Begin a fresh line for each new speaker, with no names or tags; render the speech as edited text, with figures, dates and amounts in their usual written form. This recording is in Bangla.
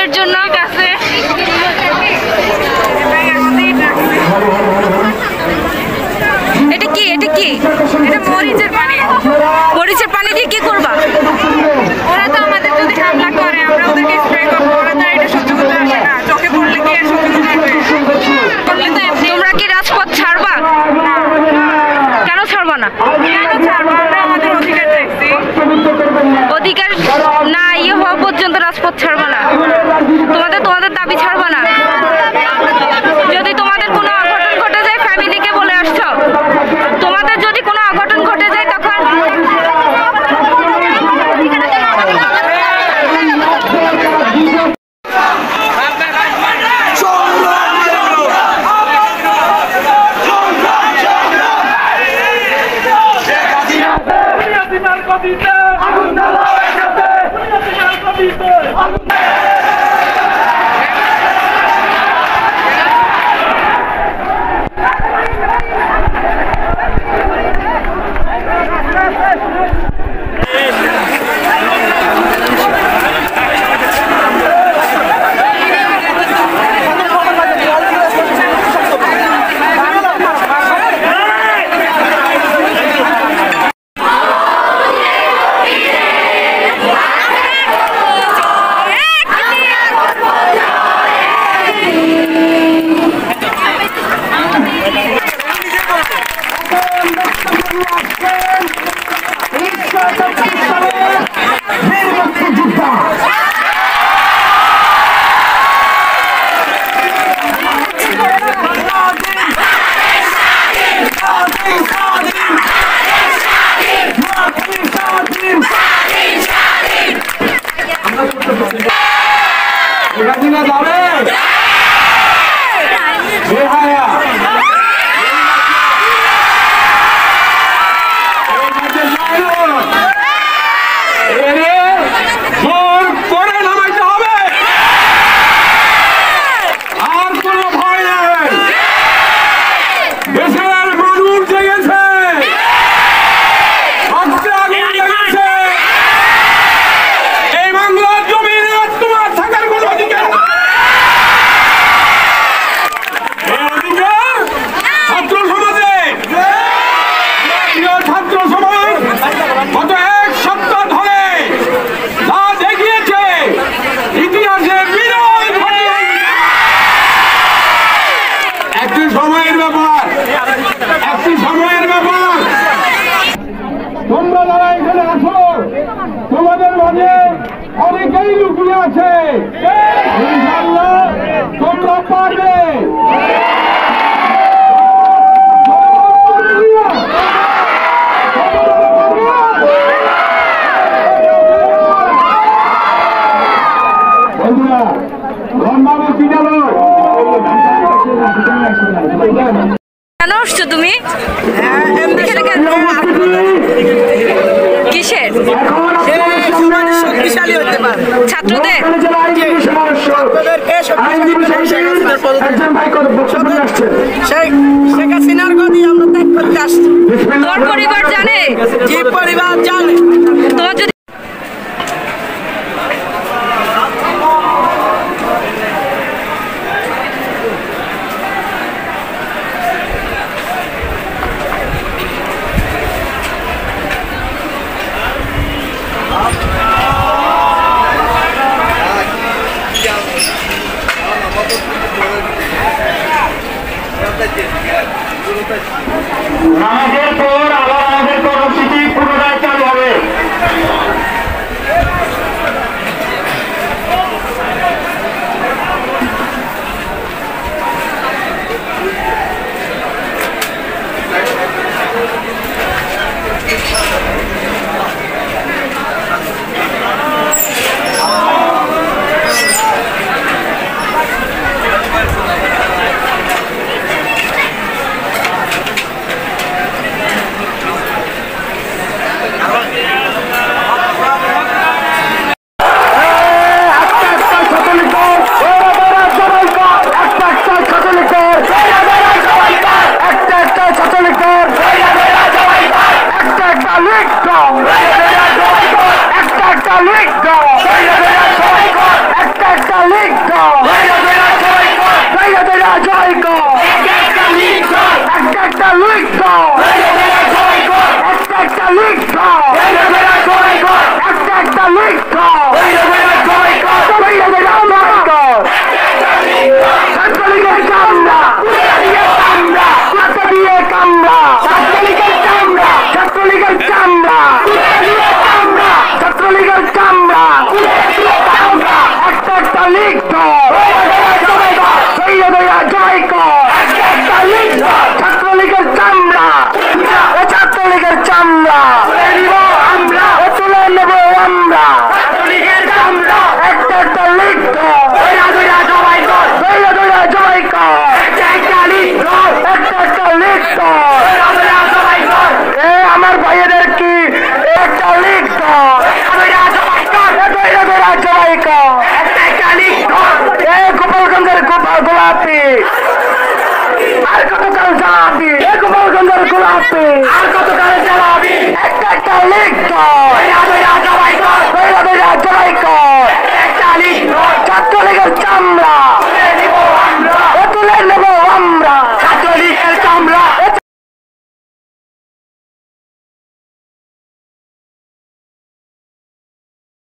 ভিডিওর জন্য কাছে এটা কি এটা মরিচের পানি। মরিচের পানি দিয়ে কি করবা? ওরা তো আমাদের যদি হামলা করে আমরা ওদেরকে স্প্রে করব। ওরা তো এটা সহ্য করতে পারবে না। চোখে পড়লে কি আর সহ্য করতে পারবে? তোমরা কি রাজপথ ছাড়বা? কেন ছাড়বা না? আমরা আমাদের অধিকার চাইছি। অধিকার না ইয়ে হওয়া পর্যন্ত রাজপথ ছাড়বা না। তোমাদের দাবি ছাড়বা না। যদি তোমাদের কোনো অঘটন ঘটে যায় ফ্যামিলিকে বলে আসছো। তোমাদের যদি কোনো অঘটন ঘটে যায় তখন
তোমাদের মাঝে অনেকেই লুকিয়ে আছে। ইনশাআল্লাহ তোমরা পারবে। বন্ধুরা ধর্মাবে কি জানো?
কেন আসছো তুমি? কিসের?
শক্তিশালী হতে পারে
ছাত্রদের।
শেখ হাসিনার গদি আমরা ত্যাগ করতে আসছি।
তোমার পরিবার জানে?
যে পরিবার জানে।
তোমার যদি
নামাজের পর আবার আমাদের কর্মসূচি পুনরায় চালু হবে।
ছাত্রলীগের চামড়া ছাত্রলীগের চামড়া আমরা তুলে নেব আমরা একটা একটা লিখত একটা লিখত আমার ভাইয়েদের কি একটা লিখত গোপালগঞ্জের গোলাপি আর কতকাল জ্বালাবি গোপালগঞ্জের গোলাপি আর কতকাল জ্বালাবি একটা লিখত